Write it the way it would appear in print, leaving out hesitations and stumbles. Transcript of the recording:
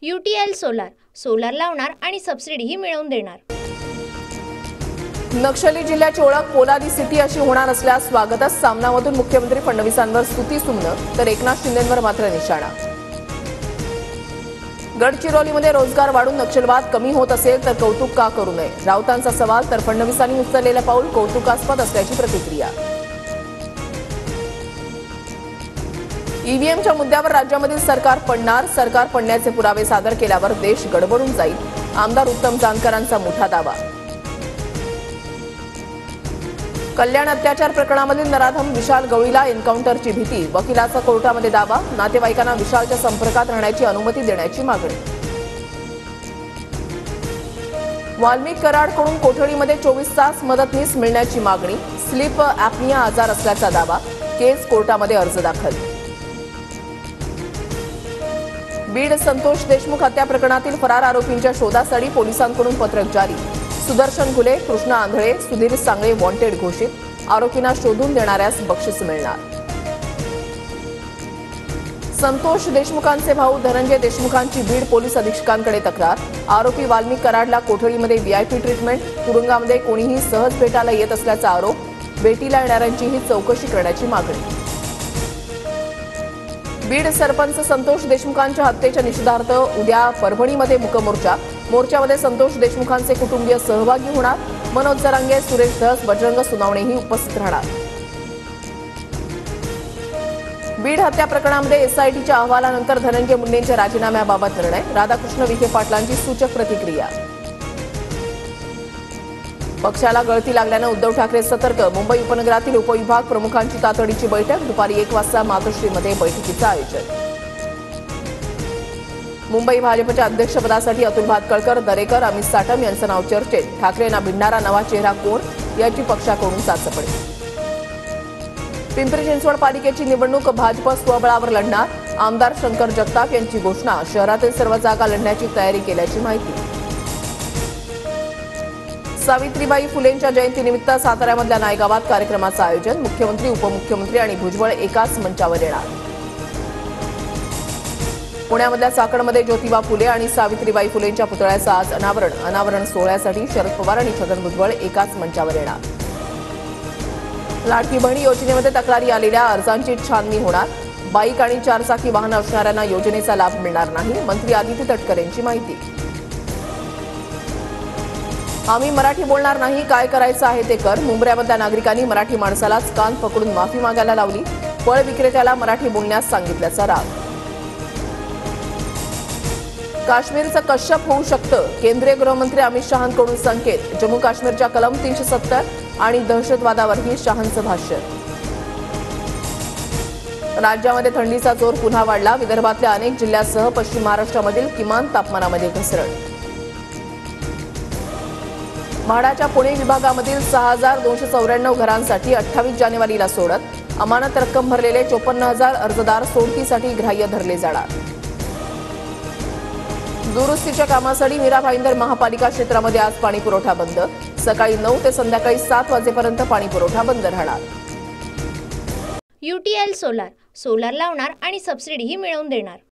UTL solar लावणार आणि सबसिडीही मिळवून देणार। नक्षली जिल्ह्याची ओळख पोलादी सिटी अशी होणार असल्यास स्वागतच। सामनामधून मुख्यमंत्री फडणवीसांवर स्तुती सुमनं तर एकनाथ शिंदेंवर मात्र निशाणा। गडचिरोलीमध्ये रोजगार वाढून नक्षलवाद कमी होत असेल तर कौतुक का करू नये, राऊतांचा सवाल। तर फडणवीसांनी उचललेलं पाऊल कौतुकास्पद असल्याची प्रतिक्रिया। ईव्हीएमच्या मुद्द्यावर राज्यामधील सरकार पडणार, सरकार पडण्याचे पुरावे सादर केल्यावर देश गडबडून जाईल, आमदार उत्तम जानकरांचा मोठा दावा। कल्याण अत्याचार प्रकरणामधील नराधम विशाल गवळीला एन्काउंटरची भीती, वकिलाचा कोर्टामध्ये दावा। नातेवाईकांना विशालच्या संपर्कात राहण्याची अनुमती देण्याची मागणी। वाल्मिक कराडकडून कोठडीमध्ये 24 तास मदतनीस मिळण्याची मागणी, स्लीप ॲपनिया आजार असल्याचा दावा, केस कोर्टामध्ये अर्ज दाखल। बीड संतोष देशमुख हत्या प्रकरणातील फरार आरोपींच्या शोधासाठी पोलिसांकडून पत्रक जारी, सुदर्शन घुले, कृष्णा आंधळे, सुधीर सांगळे वॉन्टेड घोषित, आरोपींना शोधून देणाऱ्यास बक्षीस मिळणार। संतोष देशमुखांचे भाऊ धनंजय देशमुखांची बीड पोलीस अधीक्षकांकडे तक्रार, आरोपी वाल्मिक कराडला कोठडीमध्ये VIP ट्रीटमेंट, तुरुंगामध्ये कोणीही सहज भेटायला येत असल्याचा आरोप, भेटीला येणाऱ्यांचीही चौकशी करण्याची मागणी। बीड सरपंच संतोष देशमुखांच्या हत्येच्या निषेधार्थ उद्या परभणीमध्ये मूकमोर्चा, मोर्चामध्ये संतोष देशमुखांचे कुटुंबीय सहभागी होणार, मनोज जरांगे, सुरेश धस, बजरंग सोनावणेही उपस्थित राहणार। बीड हत्या प्रकरणामध्ये SITच्या अहवालानंतर धनंजय मुंडेंच्या राजीनाम्याबाबत निर्णय, राधाकृष्ण विखे पाटलांची सूचक प्रतिक्रिया। पक्षाला गळती लागल्यानं उद्धव ठाकरे सतर्क, मुंबई उपनगरातील उपविभाग प्रमुखांची तातडीची बैठक, दुपारी 1 वाजता मातोश्रीमध्ये बैठकीचं आयोजन। मुंबई भाजपच्या अध्यक्षपदासाठी अतुल भातखळकर, दरेकर, अमित साटम यांचं नाव चर्चेत, ठाकरेंना भिडणारा नवा चेहरा कोण याची पक्षाकडून चाचपणी। पिंपरी चिंचवड पालिकेची निवडणूक भाजप स्वबळावर लढणार, आमदार शंकर जगताप यांची घोषणा, शहरातील सर्व जागा लढण्याची तयारी केल्याची माहिती। सावित्रीबाई फुलेंच्या जयंतीनिमित्त साताऱ्यामधल्या नायगावात कार्यक्रमाचं आयोजन, मुख्यमंत्री, उपमुख्यमंत्री आणि भुजबळ एकाच मंचावर येणार। पुण्यामधल्या चाकणमध्ये ज्योतिबा फुले आणि सावित्रीबाई फुलेंच्या पुतळ्याचं आज अनावरण सोहळ्यासाठी शरद पवार आणि छगन भुजबळ एकाच मंचावर येणार। लाडकी बहीण योजनेमध्ये तक्रारी आलेल्या अर्जांची छाननी होणार, बाईक आणि 4 चाकी वाहनं असणाऱ्यांना योजनेचा लाभ मिळणार नाही, मंत्री आदिती तटकरे यांची माहिती। आम्ही मराठी बोलणार नाही, काय करायचं आहे ते कर, मुंबऱ्यामधल्या नागरिकांनी मराठी माणसालाच कान पकडून माफी मागायला लावली, फळ विक्रेत्याला मराठी बोलण्यास सांगितल्याचा राग। काश्मीरचं कश्यप होऊ शकतं, केंद्रीय गृहमंत्री अमित शहांकडून संकेत, जम्मू काश्मीरच्या कलम 370 आणि दहशतवादावरही शहांचं भाष्य। राज्यामध्ये थंडीचा जोर पुन्हा वाढला, विदर्भातल्या अनेक जिल्ह्यासह पश्चिम महाराष्ट्रामधील किमान तापमानामध्ये घसरण। म्हाडाच्या पुणे विभागामधील 6294 घरांसाठी 28 जानेवारीला सोडत, अमानत रक्कम भरलेले 54,000 अर्जदार सोडतीसाठी ग्राह्य धरले जाणार। दुरुस्तीच्या कामासाठी मीरा भाईंदर महापालिका क्षेत्रामध्ये आज पाणी पुरवठा बंद, सकाळी 9 ते संध्याकाळी 7 वाजेपर्यंत पाणी पुरवठा बंद राहणार। UTL सोलार लावणार आणि सबसिडीही मिळवून देणार।